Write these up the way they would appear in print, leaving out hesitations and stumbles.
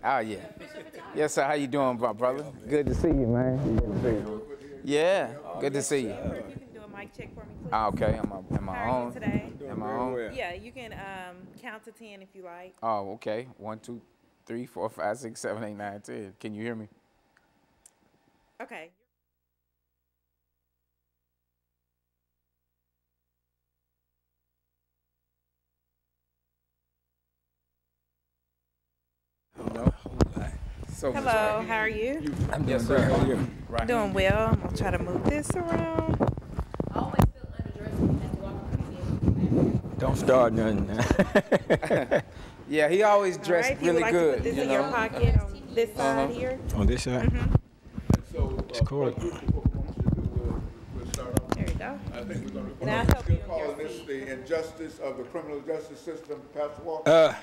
Oh yeah. Yes, sir. How you doing, my brother? Good to see you, man. Good to see you. Yeah. Good to see you. You can do a mic check for me, please. Ah, okay. Am I How are on? you today? Am I on? Yeah, you can count to 10 if you like. Oh, okay. 1, 2, 3, 4, 5, 6, 7, 8, 9, 10. Can you hear me? Okay. So, Hello, how are you? I'm doing great. How are you? I'm doing well. I'm gonna try to move this around. I always feel underdressed when you have to walk up. Don't start nothing. Yeah, he always All dressed right, if you would really like good. to put this you in know? your pocket on this side here. On this side? So, It's cool. what we want you to do, we'll start off. There you go. I think we're going And I'll help you on calling your this seat. the injustice of the criminal justice system, Pastor Walker.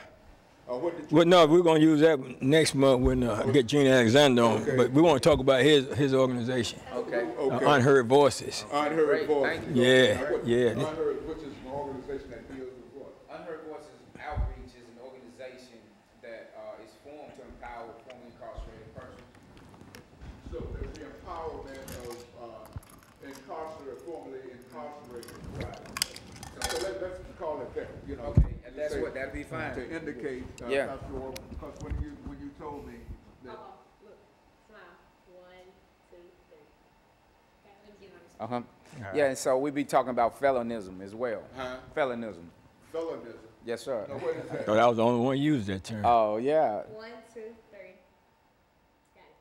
What did you? Well, no, we're gonna use that next month when get Gene Alexander on. Okay. But we want to talk about his organization, Okay. Okay. Unheard Voices. Unheard Great, voices. thank you. Yeah. Unheard, which is an organization that deals with what? Unheard Voices Outreach is an organization that is formed to empower formerly incarcerated persons. So there's the empowerment of formerly incarcerated. Right. So let's call it that. You know. Okay, and that's say- what that'd be fine. To indicate, Yeah. Pastor Walker, because when you told me that. Look, smile. 1, 2, 3. Okay, let me get on this. Yeah, and so we be talking about felonism as well. Huh? Felonism. Felonism. Yes, sir. Now, what is that? Thought I was the only one who used that term. Oh, yeah. 1, 2, 3. Got it.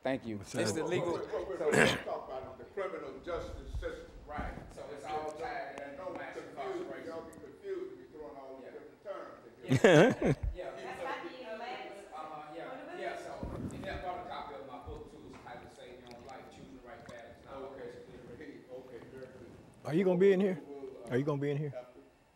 Thank you. that? It's the legal. What we're going to talk about is the criminal justice system. Right. So it's all tied And into don't be mass confused, incarceration. y'all be confused if you're throwing all these different terms. Yeah. Yeah. So and I brought a copy of my book too. It's how to save your own life, choosing the right path. It's not always clear. Okay, very good. Are you gonna be in here? Are you gonna be in here?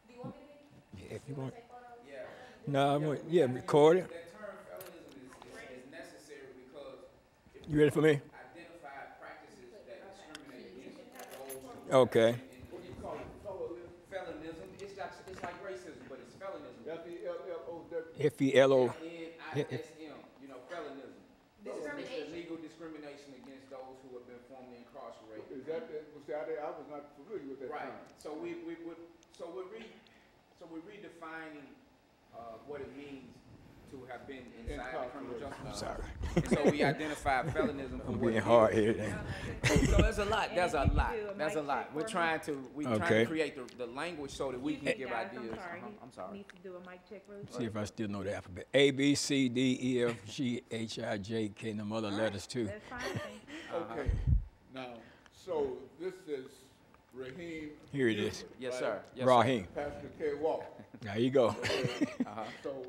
Do you want me to be? Yeah, if you want. Take photos? Yeah. No, I want. Yeah, record it. That term feminism is necessary because if You ready for me? identify practices that discriminate against those who Okay. what do you call it? Felinism. It's like racism, but it's felinism. F-E-L-L-O-W. FELO. N-I-S-M. You know, felinism. It's the legal discrimination against those who have been formerly incarcerated. Is that, well, see, I was not familiar with that Right. term. So we're redefining what it means to have been inside the criminal justice system. Sorry. And so we identify felinism for I'm what being it hard is. here. So there's a lot. There's a And if you lot. could do a There's a mic lot. check We're for me. trying to Okay. create the language so that we can give Guys, ideas. I'm sorry. I'm sorry. Need to do a mic check really See quick. if I still know the alphabet. A B C D E F G H I J K and them other letters too. That's fine, thank you. Okay, now, so this is Rahim. Here it is. Yes, sir. Yes, Rahim. Pastor KWalker. There you go. So,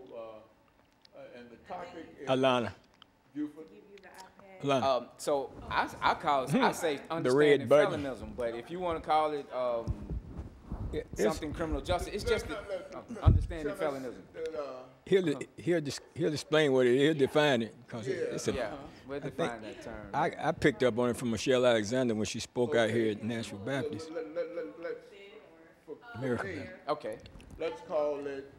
and the topic is. Alana. Buford. Give you the iPad. Alana. So I call it, I say red understanding button. felinism, but if you want to call it It's- something criminal justice, it's just understanding felinism. He'll explain what it is. He'll define it because it's a. Yeah, we'll define that term. I picked up on it from Michelle Alexander when she spoke out here at Nashville Baptist. American Baptist. Okay. Let's call it,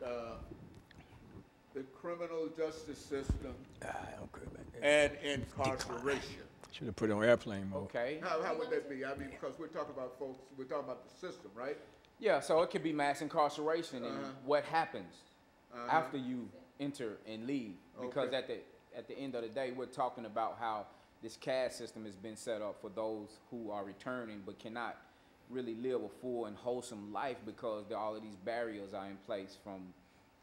the criminal justice system I don't care about that. and incarceration. Should have put it on airplane mode. Okay. How would that be? I mean, because we're talking about folks, we're talking about the system, right? Yeah, so it could be mass incarceration and what happens after you enter and leave. Because Okay. at the end of the day, we're talking about how this caste system has been set up for those who are returning but cannot really live a full and wholesome life because all of these barriers are in place from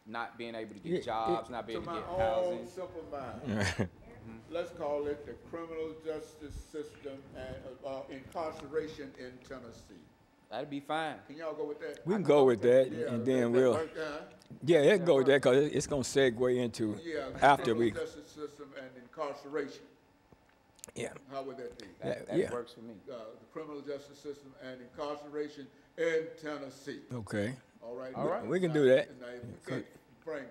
not being able to get jobs, not being To able to my get housing. own simple mind, let's call it the criminal justice system and incarceration in Tennessee. That'd be fine. Can y'all go with that? We can go with that, Yeah, and that then we'll. work, Yeah, let's go with that because it's gonna segue into Yeah, after we. criminal justice system and incarceration. Yeah. How would that be? That Yeah. works for me. The criminal justice system and incarceration in Tennessee. Okay. All right. All right. We can do that. Now, if you can't bring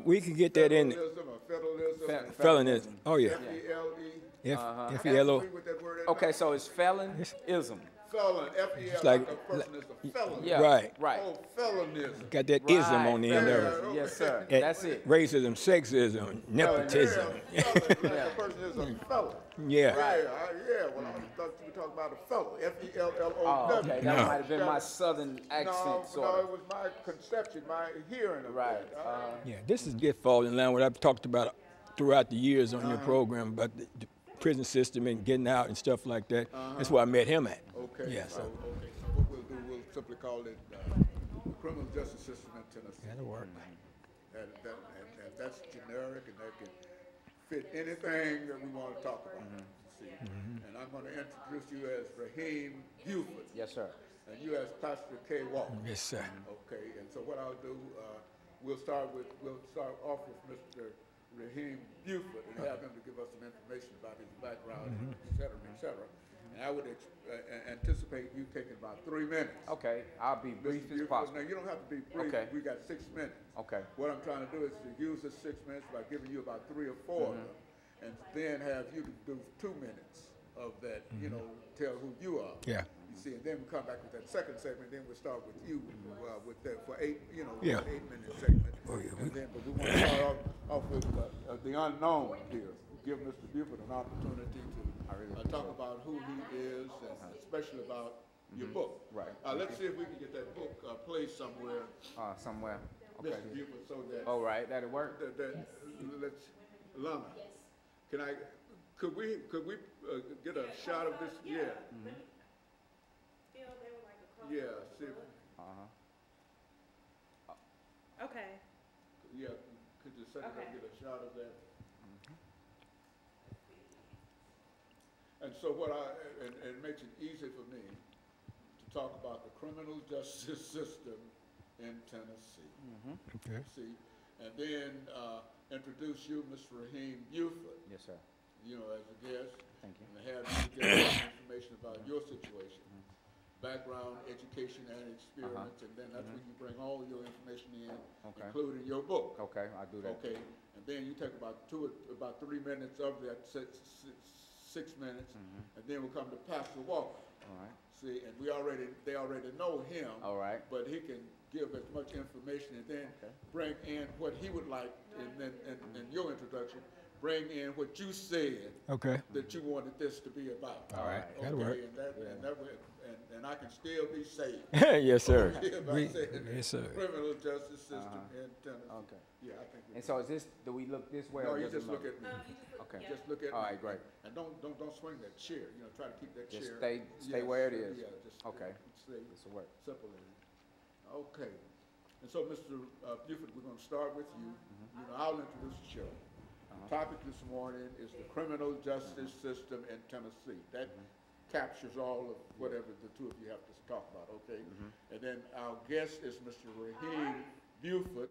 We can get that in. federalism or federalism. Felinism. Oh yeah. F-E-L-E. F-E-L-O. Agree with that word? Okay, so it's felinism. felon, F-E-L, It's like like- a person is a felon. Yeah. Right. Right. Oh, felonism. Got that ism on the end Right. of it. Yes, sir. Eh, That's it. Racism, sexism, nepotism. Yeah, felon, like a person is a felon. Yeah. Yeah, well, I thought you were talking about a fellow, F-E-L-L-O-W. Oh, okay. That No. might have been my southern accent, No, sort it of. was my conception, my hearing of Right. that. Yeah, this is get fall in line with what I've talked about throughout the years on your Uh-huh. program about the prison system and getting out and stuff like that. That's where I met him at. Okay, Yeah, so so what we'll do, we'll simply call it the criminal justice system in Tennessee. that'll work. And that's generic and that can fit anything that we want to talk about. See? And I'm going to introduce you as Rahim Buford, Yes, sir. and you as Pastor KWalker. Yes, sir. Okay, and so what I'll do, we'll start off with Mr. Rahim Buford and have him to give us some information about his background, et cetera, And I would anticipate you taking about 3 minutes. Okay. I'll be brief Mr. as Buford, possible. now you don't have to be brief. Okay. We got 6 minutes. Okay. What I'm trying to do is to use the 6 minutes by giving you about 3 or 4 of them, and then have you to do 2 minutes of that. You know, tell who you are. Yeah. You see, and then we come back with that second segment. Then we'll start with you with that for 8. You know, Yeah. an 8-minute segment. Oh, yeah, And then, but we want to start off with the unknown here. Give Mr. Buford an opportunity to talk about who he is, and especially about your book. Right. Let's see if we can get that book placed somewhere, Somewhere. Okay. Mr. Buford, so that All right. That'll work. let's, Lana, could we get a shot of this? Yeah. Yeah, see, Okay. yeah, could you set it up, Okay. get a shot of that? And so and it makes it easy for me to talk about the criminal justice system in Tennessee. Okay. See, and then introduce you, Mr. Rahim Buford, Yes, sir. you know, as a guest. Thank you. And have you get some information about your situation, background, education, and experience, and then that's when you bring all your information in, Okay. including your book. Okay. I'll do that. Okay, and then you take about 3 minutes of that 6 minutes, and then we'll come to Pastor Walker. All right. See, and they already know him. All right. But he can give as much information and then bring in what he would like, and then in your introduction, bring in what you said Okay. that you wanted this to be about. All right. Okay, That'll work. and I can still be saved. Yes, sir. By saying Yes, sir. criminal justice system in Tennessee. Okay. Yeah, I think. And so is this? Do we look this way? No, or you does just it look at me. Okay. Just look at All me. right. Great. And don't swing that chair. You know, try to keep that Just chair. stay where it is. Yeah, just Okay. Stay This will work. simple in it. Okay. And so, Mr. Buford, we're going to start with you. You know, I'll introduce the show. The topic this morning is the criminal justice system in Tennessee. That captures all of whatever the two of you have to talk about, okay? And then our guest is Mr. Rahim Buford.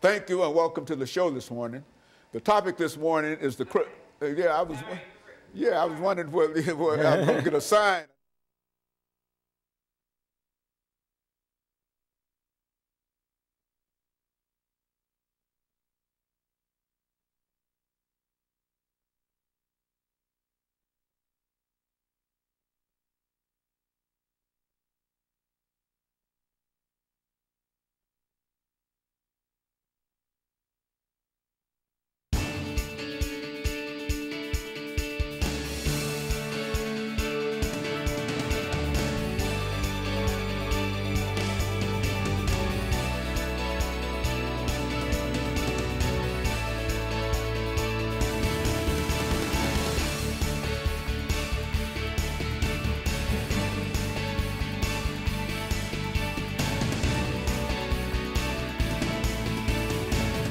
Thank you and welcome to the show this morning. The topic this morning is the I was wondering where I'm going to get a sign.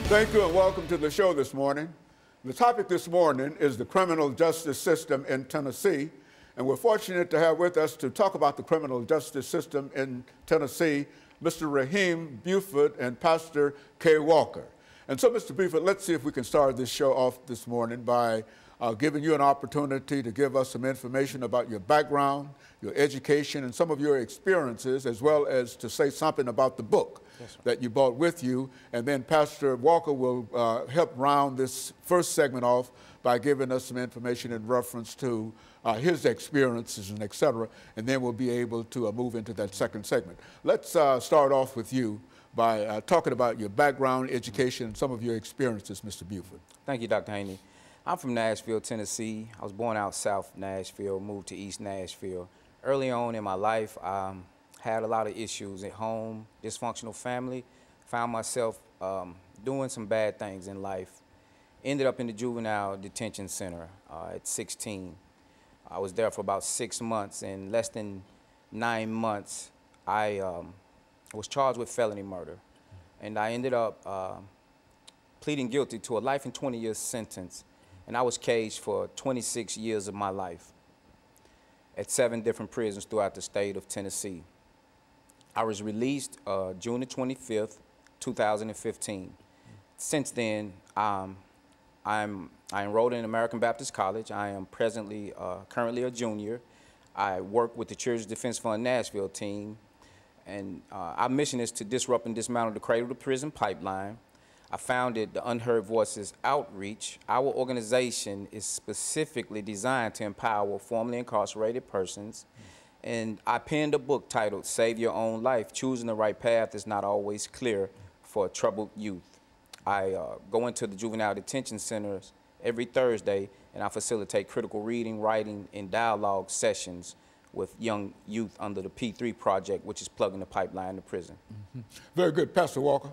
Thank you and welcome to the show this morning. The topic this morning is the criminal justice system in Tennessee, and we're fortunate to have with us to talk about the criminal justice system in Tennessee, Mr. Rahim Buford and Pastor KWalker. And so, Mr. Buford, let's see if we can start this show off this morning by giving you an opportunity to give us some information about your background, your education, and some of your experiences, as well as to say something about the book that you brought with you. And then Pastor Walker will help round this first segment off by giving us some information in reference to his experiences and et cetera, and then we'll be able to move into that second segment. Let's start off with you by talking about your background, education, and some of your experiences, Mr. Buford. Thank you, Dr. Haney. I'm from Nashville, Tennessee. I was born out south Nashville, moved to East Nashville. Early on in my life, I had a lot of issues at home, dysfunctional family, found myself doing some bad things in life. Ended up in the juvenile detention center at 16. I was there for about 6 months. In less than 9 months, I was charged with felony murder. And I ended up pleading guilty to a life and 20-year sentence. And I was caged for 26 years of my life at 7 different prisons throughout the state of Tennessee. I was released June the 25th, 2015. Since then, I enrolled in American Baptist College. I am presently, currently a junior. I work with the Children's Defense Fund Nashville team. And our mission is to disrupt and dismantle the cradle to prison pipeline. I founded the Unheard Voices Outreach. Our organization is specifically designed to empower formerly incarcerated persons. And I penned a book titled Save Your Own Life, Choosing the Right Path is Not Always Clear for Troubled Youth. I go into the juvenile detention centers every Thursday, and I facilitate critical reading, writing, and dialogue sessions with young youth under the P3 project, which is plugging the pipeline to prison. Very good. Pastor Walker.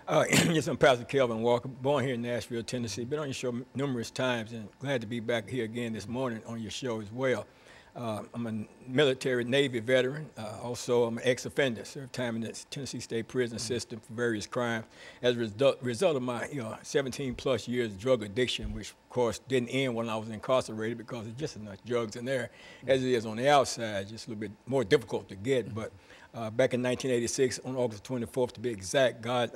Yes, I'm Pastor Kelvin Walker, born here in Nashville, Tennessee. Been on your show numerous times, and glad to be back here again this morning on your show as well. I'm a military Navy veteran. Also, I'm an ex-offender, served time in the Tennessee State Prison System for various crimes. As a result of my 17-plus years of drug addiction, which, of course, didn't end when I was incarcerated because there's just enough drugs in there as it is on the outside, just a little bit more difficult to get. But back in 1986, on August 24th to be exact, God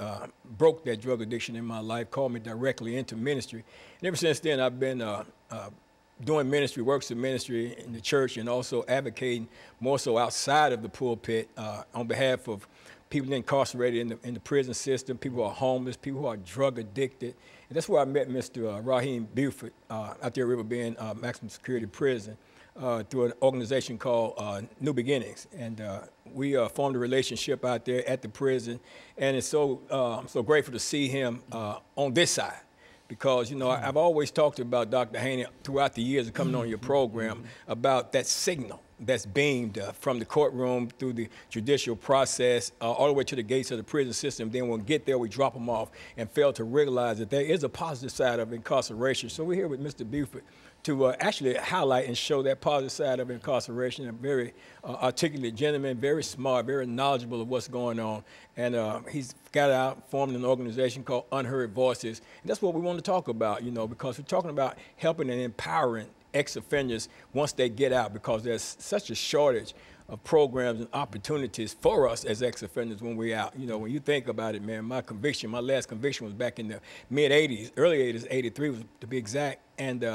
broke that drug addiction in my life, called me directly into ministry. And ever since then, I've been doing ministry, works of ministry in the church, and also advocating more so outside of the pulpit on behalf of people incarcerated in the prison system, people who are homeless, people who are drug addicted. And that's where I met Mr. Rahim Buford out there at River Bend Maximum Security Prison through an organization called New Beginnings. And we formed a relationship out there at the prison. And it's I'm so grateful to see him on this side. Because, I've always talked about Dr. Haney throughout the years of coming on your program about that signal that's beamed from the courtroom through the judicial process all the way to the gates of the prison system. Then when we get there, we drop them off and fail to realize that there is a positive side of incarceration. So we're here with Mr. Buford to actually highlight and show that positive side of incarceration. A very articulate gentleman, very smart, very knowledgeable of what's going on. And he's got out, formed an organization called Unheard Voices. And that's what we want to talk about, because we're talking about helping and empowering ex-offenders once they get out, because there's such a shortage of programs and opportunities for us as ex-offenders when we're out. When you think about it, man, my last conviction was back in the mid-'80s, early 80s, 83 was to be exact. And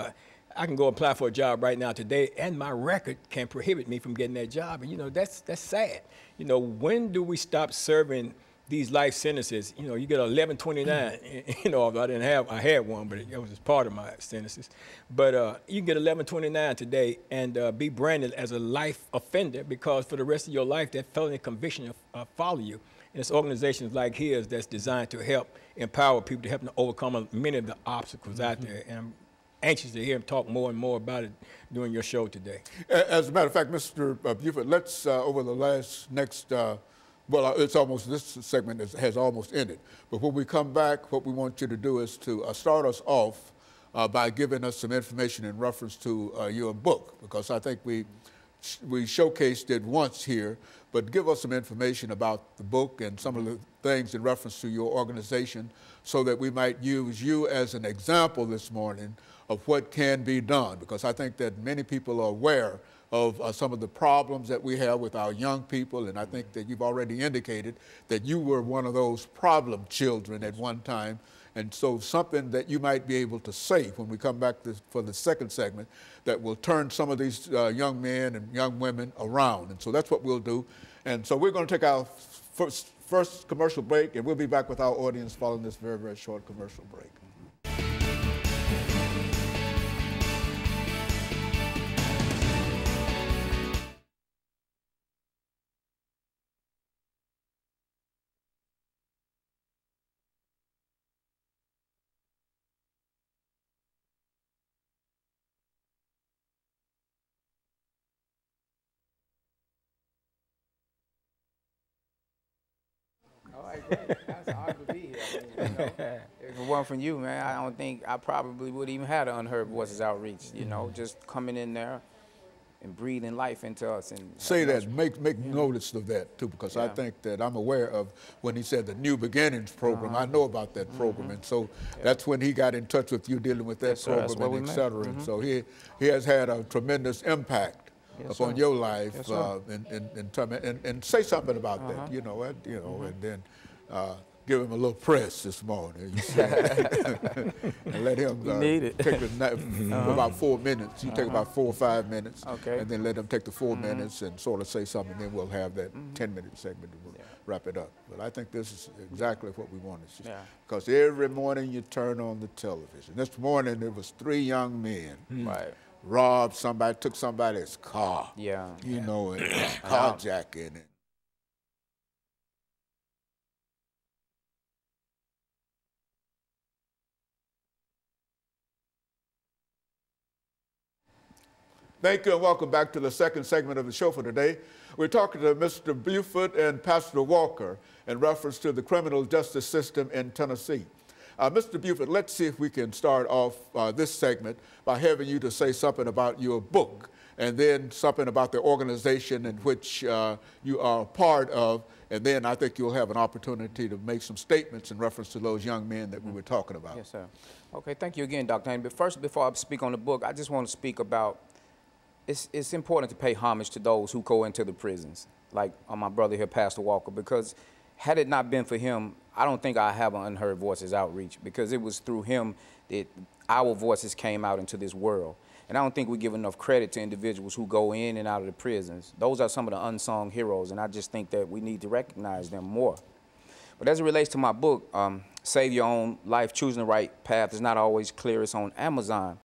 I can go apply for a job right now today, and my record can prohibit me from getting that job. And, that's sad. When do we stop serving these life sentences? You get 1129. I had one, but it was just part of my sentences. But you can get 1129 today and be branded as a life offender, because for the rest of your life, that felony conviction will follow you. And it's organizations like his that's designed to help empower people, to help them overcome many of the obstacles out there. And I'm anxious to hear him talk more and more about it during your show today. As a matter of fact, Mr. Buford, let's over the next well, it's almost, this segment has almost ended. But when we come back, what we want you to do is to start us off by giving us some information in reference to your book, because I think we we showcased it once here, but give us some information about the book and some of the things in reference to your organization so that we might use you as an example this morning of what can be done, because I think that many people are aware of some of the problems that we have with our young people, and I think that you've already indicated that you were one of those problem children at one time, and so something that you might be able to say when we come back for the second segment that will turn some of these young men and young women around, and so that's what we'll do. And so we're going to take our first commercial break, and we'll be back with our audience following this very, very short commercial break. All right, great. That's an honor to be here. I mean, if it weren't from you, man, I don't think I probably would even have the Unheard Voices outreach. You know, just coming in there and breathing life into us. And say that, make notice of that too, because I think that I'm aware of when he said the New Beginnings program. I know about that program, and so that's when he got in touch with you dealing with that program, and et cetera. And so he has had a tremendous impact upon your life, and say something about that, you know, and then give him a little press this morning, and let him take about 4 minutes. You take about 4 or 5 minutes, and then let him take the 4 minutes and sort of say something, and then we'll have that 10-minute segment to wrap it up. But I think this is exactly what we want to see, because every morning you turn on the television. This morning there was 3 young men. Robbed somebody, took somebody's car. You know, and carjacking it. Thank you and welcome back to the second segment of the show for today. We're talking to Mr. Buford and Pastor Walker in reference to the criminal justice system in Tennessee. Mr. Buford, let's see if we can start off this segment by having you to say something about your book and then something about the organization in which you are a part of, and then I think you'll have an opportunity to make some statements in reference to those young men that we were talking about. Yes, sir. Okay, thank you again, Dr. Haney. But first, before I speak on the book, I just want to speak about it's important to pay homage to those who go into the prisons, like my brother here, Pastor Walker, because had it not been for him, I don't think I have an Unheard Voices outreach, because it was through him that our voices came out into this world. And I don't think we give enough credit to individuals who go in and out of the prisons. Those are some of the unsung heroes, and I just think that we need to recognize them more. But as it relates to my book, Save Your Own Life, Choosing the Right Path is not always clear. It's on Amazon.